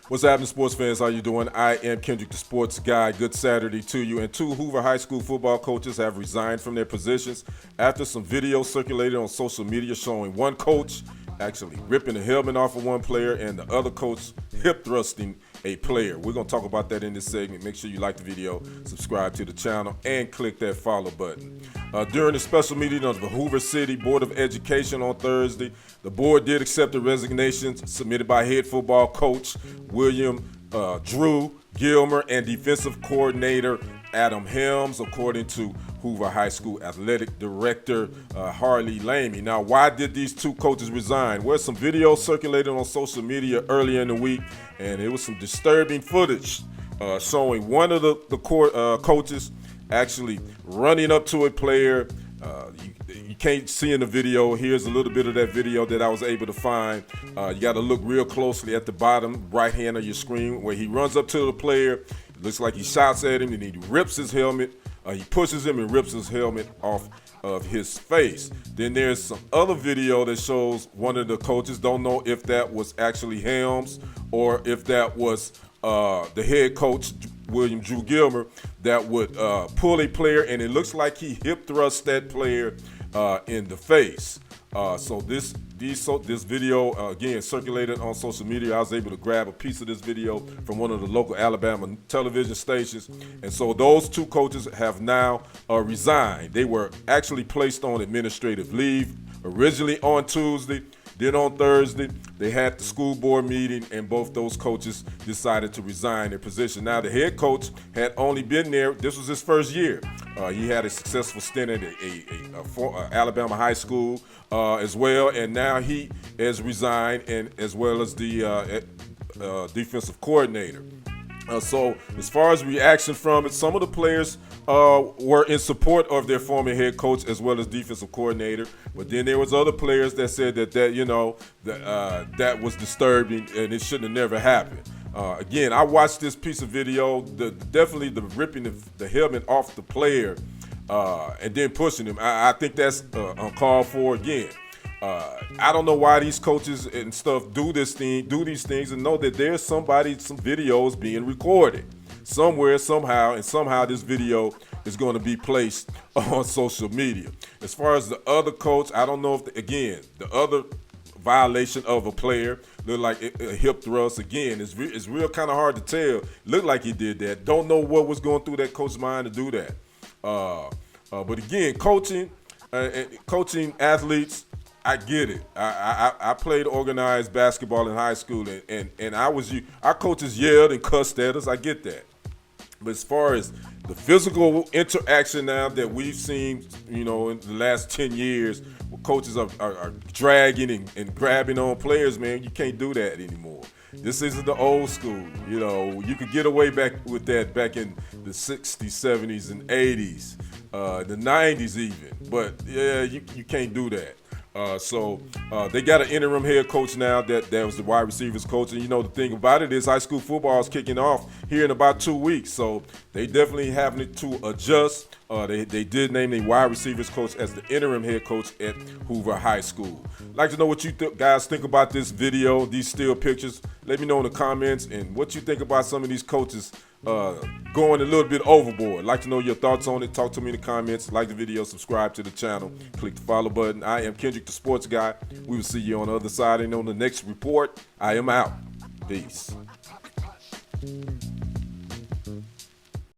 What's happening, sports fans? How you doing? I am Kendrick, the sports guy. Good Saturday to you. And two Hoover High School football coaches have resigned from their positions after some videos circulated on social media showing one coach actually ripping the helmet off of one player and the other coach hip thrusting a player. We're going to talk about that in this segment. Make sure you like the video, subscribe to the channel, and click that follow button. During the special meeting of the Hoover City Board of Education on Thursday, the board did accept the resignations submitted by head football coach William Gilmer and defensive coordinator Adam Helms, according to Hoover High School Athletic Director Harley Lamy. Now, why did these two coaches resign? Well, some videos circulated on social media earlier in the week, and it was some disturbing footage showing one of the coaches actually running up to a player. You can't see in the video. Here's a little bit of that video that I was able to find. You got to look real closely at the bottom right hand of your screen where he runs up to the player. It looks like he shouts at him and he rips his helmet. He pushes him and rips his helmet off of his face. Then there's some other video that shows one of the coaches. Don't know if that was actually Helms or if that was the head coach, William Gilmer, that would pull a player, and it looks like he hip thrust that player in the face. So this video again circulated on social media. I was able to grab a piece of this video from one of the local Alabama television stations, and so those two coaches have now resigned. They were actually placed on administrative leave originally on Tuesday. Then on Thursday, they had the school board meeting, and both those coaches decided to resign their position. Now, the head coach had only been there. This was his first year. He had a successful stint at a Alabama high school as well, and now he has resigned, and as well as the defensive coordinator. So as far as reaction from it, some of the players were in support of their former head coach as well as defensive coordinator, but then there was other players that said that was disturbing and it shouldn't have never happened. Again, I watched this piece of video, definitely the ripping the helmet off the player and then pushing him. I think that's uncalled for again. I don't know why these coaches and stuff do these things, and know that there's some videos being recorded somewhere, somehow, and somehow this video is going to be placed on social media. As far as the other coach, I don't know if, the other violation of a player looked like a hip thrust. Again, it's real kind of hard to tell. Looked like he did that. Don't know what was going through that coach's mind to do that. But again, coaching athletes, I get it. I played organized basketball in high school, and our coaches yelled and cussed at us. I get that. But as far as the physical interaction now that we've seen, in the last 10 years, where coaches are dragging and grabbing on players, man, you can't do that anymore. This isn't the old school. You could get away with that back in the 60s, 70s, and 80s, the 90s even. But yeah, you can't do that. So they got an interim head coach now that was the wide receivers coach. And the thing about it is high school football is kicking off here in about 2 weeks. So they definitely having to adjust. They did name the wide receivers coach as the interim head coach at Hoover High School. I'd like to know what you guys think about this video, these still pictures. Let me know in the comments, and what you think about some of these coaches going a little bit overboard. I'd like to know your thoughts on it. Talk to me in the comments. Like the video, subscribe to the channel, click the follow button. I am Kendrick, the sports guy. We will see you on the other side, and on the next report. I am out. Peace.